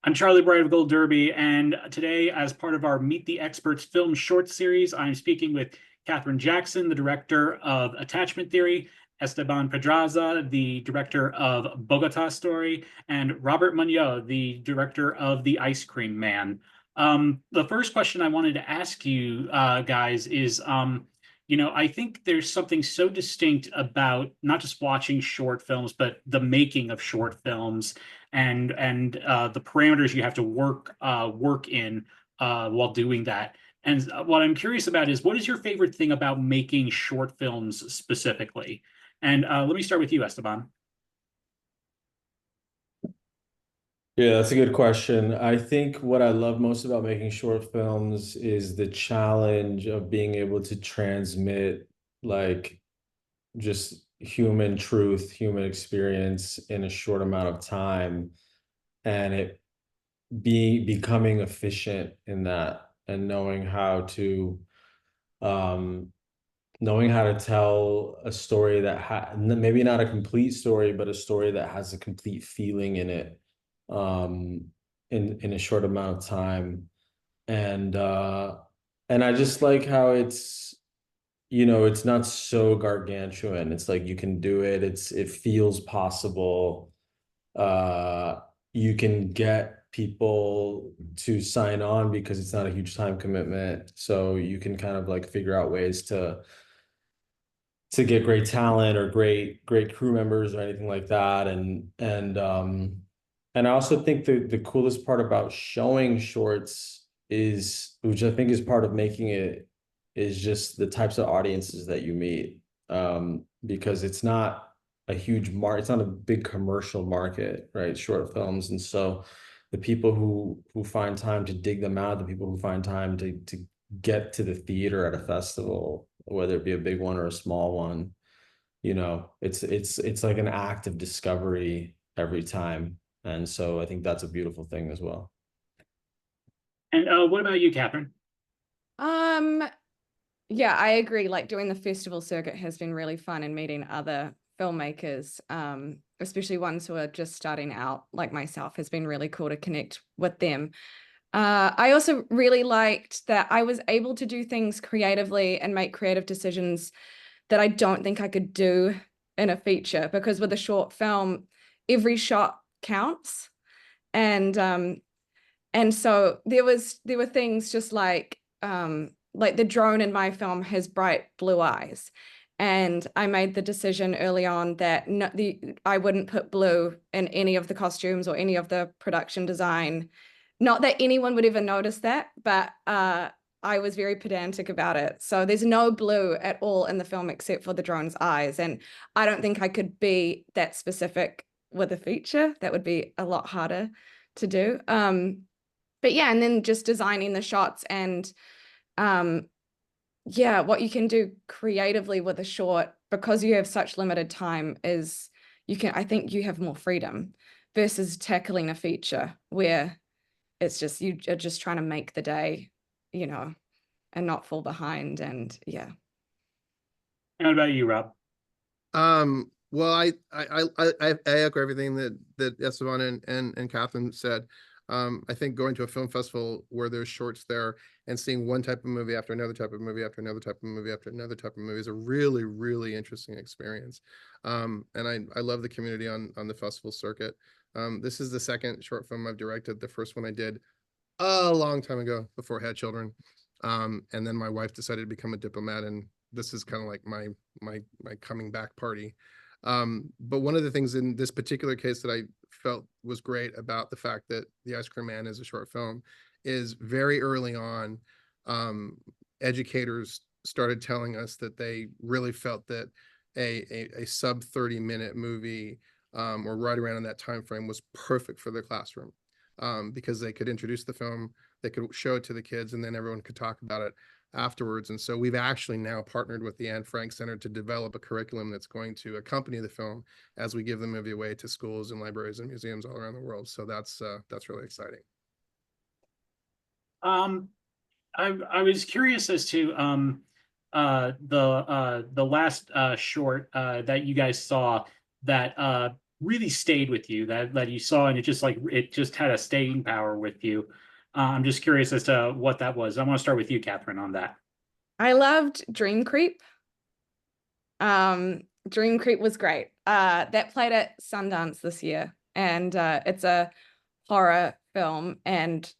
I'm Charlie Bright of Gold Derby, and today, as part of our Meet the Experts film short series, I'm speaking with Katherine Jackson, the director of Attachment Theory, Esteban Pedraza, the director of Bogota Story, and Robert Moniot, the director of The Ice Cream Man. The first question I wanted to ask you guys is, I think there's something so distinct about not just watching short films, but the making of short films and the parameters you have to work in while doing that. And what I'm curious about is what is your favorite thing about making short films specifically? And let me start with you, Esteban. Yeah, that's a good question. I think what I love most about making short films is the challenge of being able to transmit like just human truth, human experience in a short amount of time, and it becoming efficient in that and um knowing how to tell a story that maybe not a complete story, but a story that has a complete feeling in it, um, in a short amount of time. And and I just like how it's not so gargantuan. It's like you can do it. It feels possible. Uh, you can get people to sign on because it's not a huge time commitment. So you can kind of like figure out ways to get great talent or great crew members or anything like that. And I also think the coolest part about showing shorts is, which I think is part of making it, is just the types of audiences that you meet. Because it's not a huge it's not a big commercial market, right? Short films. And so the people who find time to dig them out, the people who find time to get to the theater at a festival, whether it be a big one or a small one, it's like an act of discovery every time. And so I think that's a beautiful thing as well. And what about you, Catherine? Um, yeah, I agree. Like doing the festival circuit has been really fun and meeting other filmmakers, especially ones who are just starting out, like myself, has been really cool to connect with them. I also really liked that I was able to do things creatively and make creative decisions that I don't think I could do in a feature, because with a short film, every shot counts. And and so there were things just like the drone in my film has bright blue eyes. And I made the decision early on that I wouldn't put blue in any of the costumes or any of the production design. Not that anyone would ever notice that, but I was very pedantic about it. So there's no blue at all in the film except for the drone's eyes. And I don't think I could be that specific with a feature. That would be a lot harder to do. But yeah, and then just designing the shots and um, yeah, what you can do creatively with a short, because you have such limited time, is I think you have more freedom versus tackling a feature where it's just you are just trying to make the day, you know, and not fall behind. And yeah. And what about you, Rob? Well, I echo everything that Esteban and Catherine said. I think going to a film festival where there's shorts there and seeing one type of movie after another type of movie after another type of movie after another type of movie is a really, really interesting experience. And I love the community on the festival circuit. This is the second short film I've directed. The first one I did a long time ago before I had children. And then my wife decided to become a diplomat, and this is kind of like my coming back party. But one of the things in this particular case that I felt was great about the fact that The Ice Cream Man is a short film is very early on, educators started telling us that they really felt that a sub 30-minute movie, or right around in that time frame, was perfect for their classroom, because they could introduce the film, they could show it to the kids, and then everyone could talk about it afterwards. And so we've actually now partnered with the Anne Frank Center to develop a curriculum that's going to accompany the film as we give the movie away to schools and libraries and museums all around the world. So that's really exciting. Um, I was curious as to the last short that you guys saw that really stayed with you that you saw and it just had a staying power with you? I'm just curious as to what that was. I want to start with you, Katherine, on that. I loved Dream Creep. Dream Creep was great. That played at Sundance this year, and it's a horror film, and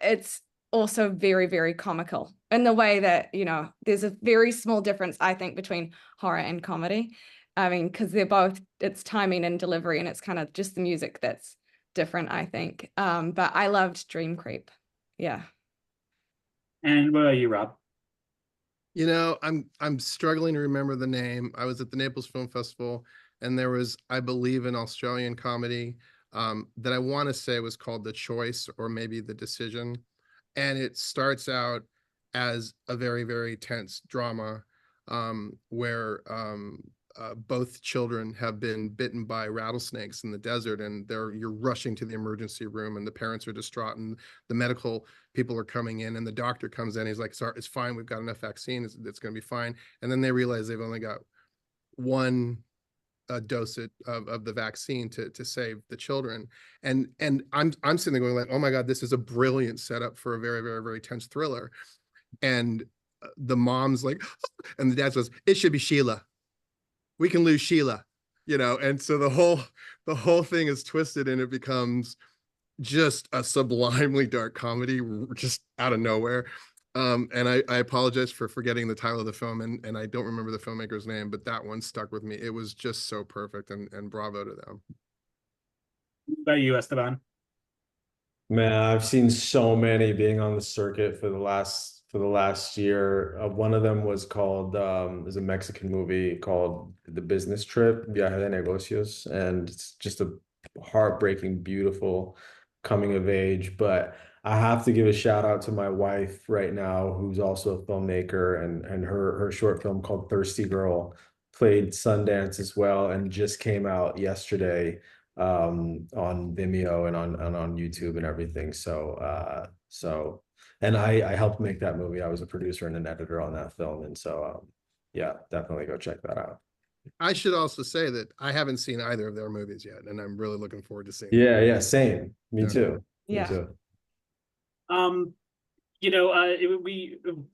it's also very, very comical in the way that, you know, there's a very small difference, I think, between horror and comedy. I mean, because they're both, it's timing and delivery, and it's kind of just the music that's different, I think. But I loved Dream Creep. Yeah. And what about you, Rob? You know, I'm struggling to remember the name. I was at the Naples Film Festival, and there was, I believe, an Australian comedy that I want to say was called The Choice or maybe The Decision. And it starts out as a very, very tense drama where both children have been bitten by rattlesnakes in the desert, and you're rushing to the emergency room, and the parents are distraught, and the medical people are coming in, and the doctor comes in. He's like, "Sorry, it's fine. We've got enough vaccine. It's going to be fine." And then they realize they've only got one dose of the vaccine to save the children. And I'm sitting there going like, "Oh my God, this is a brilliant setup for a very, very, very tense thriller." And the mom's like, and the dad says, "It should be Sheila. We can lose Sheila," you know. And so the whole thing is twisted, and it becomes just a sublimely dark comedy just out of nowhere. And I apologize for forgetting the title of the film, and I don't remember the filmmaker's name, but that one stuck with me. It was just so perfect, and bravo to them. What about you, Esteban? Man, I've seen so many being on the circuit for the last year. One of them was called is a Mexican movie called The Business Trip, Viaje de Negocios, and it's just a heartbreaking, beautiful coming of age. But I have to give a shout out to my wife right now, who's also a filmmaker, and her short film called Thirsty Girl played Sundance as well, and just came out yesterday on Vimeo and on YouTube and everything. So and I helped make that movie. I was a producer and an editor on that film, and so yeah, definitely go check that out. I should also say that I haven't seen either of their movies yet, and I'm really looking forward to seeing Yeah, them. yeah, same. Me Yeah. too. Me Yeah. too. You know,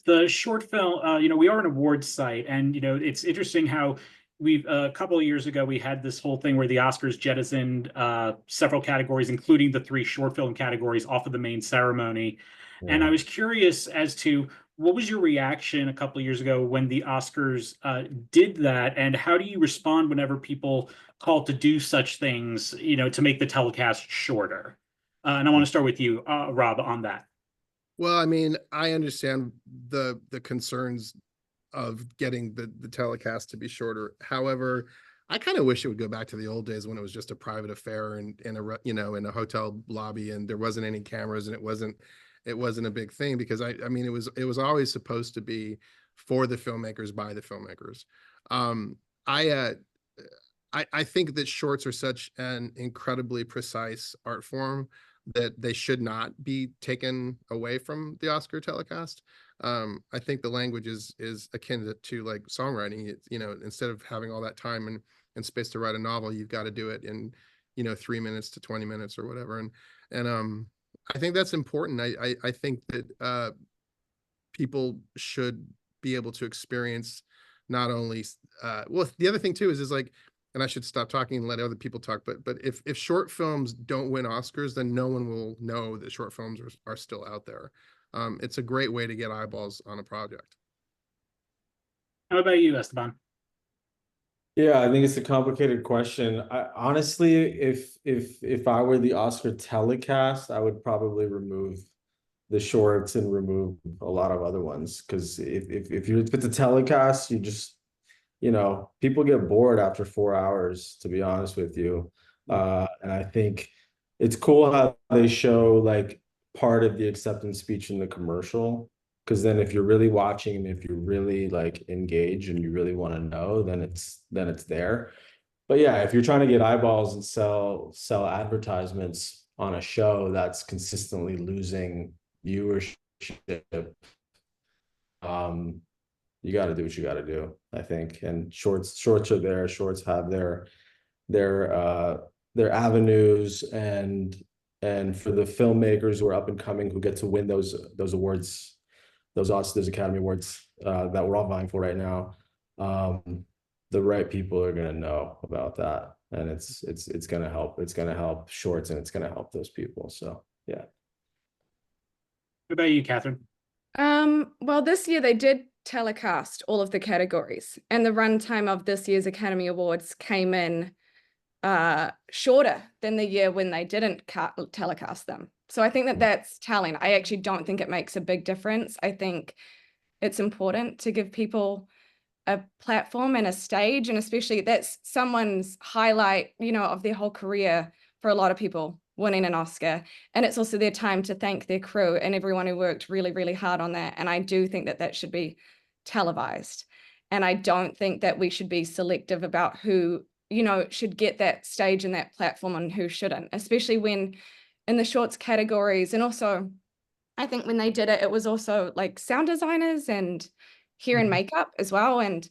the short film, you know, we are an awards site, and you know, it's interesting how we've a couple of years ago we had this whole thing where the Oscars jettisoned several categories, including the 3 short film categories, off of the main ceremony. And I Yeah. was curious as to what was your reaction a couple of years ago when the Oscars did that, and how do you respond whenever people call to do such things, you know, to make the telecast shorter? And I want to start with you, Rob, on that. Well, I mean, I understand the concerns of getting the telecast to be shorter. However, I kind of wish it would go back to the old days when it was just a private affair and in a, you know, in a hotel lobby, and there wasn't any cameras, and it wasn't a big thing, because I mean, it was always supposed to be for the filmmakers by the filmmakers. Um, I I think that shorts are such an incredibly precise art form that they should not be taken away from the Oscar telecast. I think the language is akin to like songwriting. You know, instead of having all that time and space to write a novel, you've got to do it in, you know, 3 minutes to 20 minutes or whatever. And I think that's important. I think that people should be able to experience not only well, the other thing too is like, and I should stop talking and let other people talk, but if short films don't win Oscars, then no one will know that short films are still out there. It's a great way to get eyeballs on a project. How about you, Esteban? Yeah, I think it's a complicated question. I honestly, if I were the Oscar telecast, I would probably remove the shorts and remove a lot of other ones, because if it's a telecast, you just, you know, people get bored after 4 hours, to be honest with you. And I think it's cool how they show like part of the acceptance speech in the commercial, because then if you're really watching and if you're really like engaged and you really want to know, then it's there. But yeah, if you're trying to get eyeballs and sell advertisements on a show that's consistently losing viewership, you got to do what you got to do, I think. And shorts are there. Shorts have their their avenues, and for the filmmakers who are up and coming who get to win those awards, those Oscars, Academy Awards that we're all vying for right now. The right people are gonna know about that, and it's gonna help. It's gonna help shorts, and it's gonna help those people. So yeah. What about you, Katherine? Well, this year they did telecast all of the categories, and the runtime of this year's Academy Awards came in shorter than the year when they didn't telecast them. So I think that that's telling. I actually don't think it makes a big difference. I think it's important to give people a platform and a stage, and especially that's someone's highlight, you know, of their whole career for a lot of people, winning an Oscar. And it's also their time to thank their crew and everyone who worked really, really hard on that. And I do think that that should be televised. And I don't think that we should be selective about who, you know, should get that stage and that platform and who shouldn't, especially when in the shorts categories. And also, I think when they did it, it was also like sound designers and hair and makeup as well. And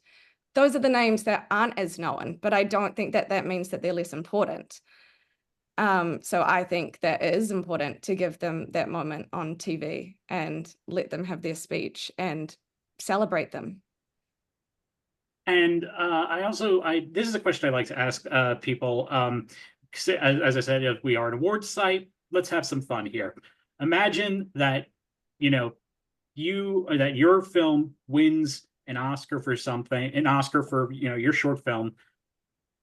those are the names that aren't as known, but I don't think that that means that they're less important. So I think that it is important to give them that moment on TV and let them have their speech and celebrate them. And this is a question I like to ask people. As I said, if we are an awards site, let's have some fun here. Imagine that, you know, that your film wins an Oscar for something, an Oscar for, you know, your short film.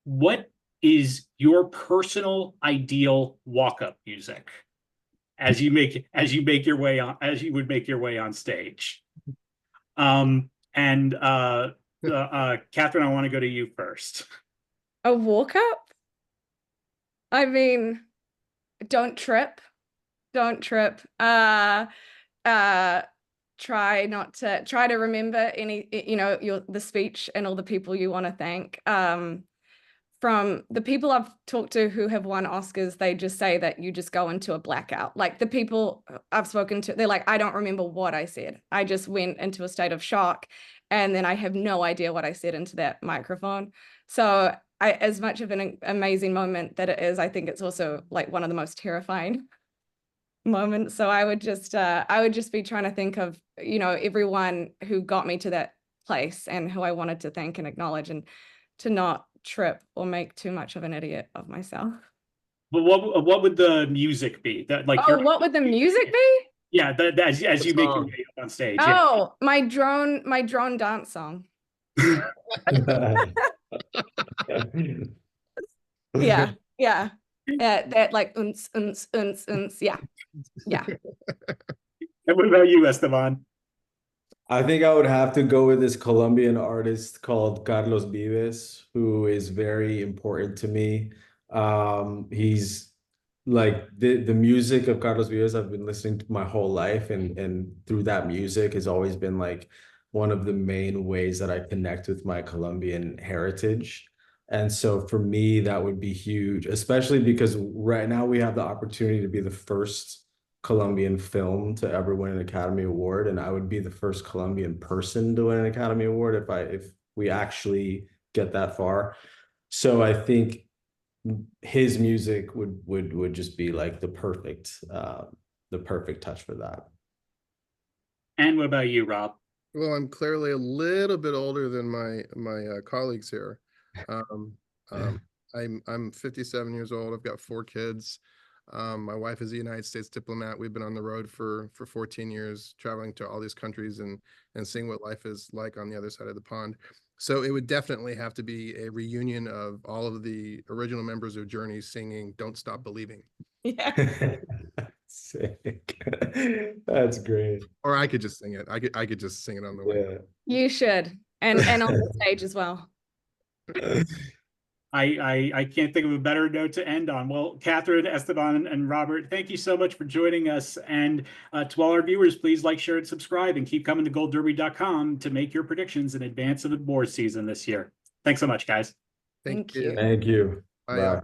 What is your personal ideal walk-up music as you make your way on, as you would make your way on stage? Katherine, I want to go to you first. A walk-up? I mean, don't trip. Try to remember any, you know, the speech and all the people you want to thank. From the people I've talked to who have won Oscars, they just say that you just go into a blackout. Like the people I've spoken to, they're like, I don't remember what I said. I just went into a state of shock, and then I have no idea what I said into that microphone. So as much of an amazing moment that it is, I think it's also like one of the most terrifying moments. So I would just be trying to think of, you know, everyone who got me to that place and who I wanted to thank and acknowledge, and to not trip or make too much of an idiot of myself. But what would the music be? That like what would the music be? Yeah, as you make your way up on stage. Oh, yeah. my drone dance song. Yeah. That like uns, yeah. And what about you, Esteban? I think I would have to go with this Colombian artist called Carlos Vives, who is very important to me. He's like the music of Carlos Vives I've been listening to my whole life, and through that music has always been like one of the main ways that I connect with my Colombian heritage. And so for me, that would be huge, especially because right now we have the opportunity to be the first Colombian film to ever win an Academy Award, and I would be the first Colombian person to win an Academy Award if we actually get that far. So I think his music would just be like the perfect touch for that. And what about you, Rob? Well, I'm clearly a little bit older than my colleagues here. I'm 57 years old. I've got 4 kids. My wife is a United States diplomat. We've been on the road for 14 years, traveling to all these countries and seeing what life is like on the other side of the pond. So it would definitely have to be a reunion of all of the original members of Journey singing "Don't Stop Believing." Yeah. Sick. That's great. Or I could just sing it. I could just sing it on the way. Yeah. You should. And on the stage as well. I can't think of a better note to end on. Well, Katherine, Esteban, and Robert, thank you so much for joining us. And to all our viewers, please like, share, and subscribe, and keep coming to goldderby.com to make your predictions in advance of the award season this year. Thanks so much, guys. Thank you. Thank you. Bye. Bye.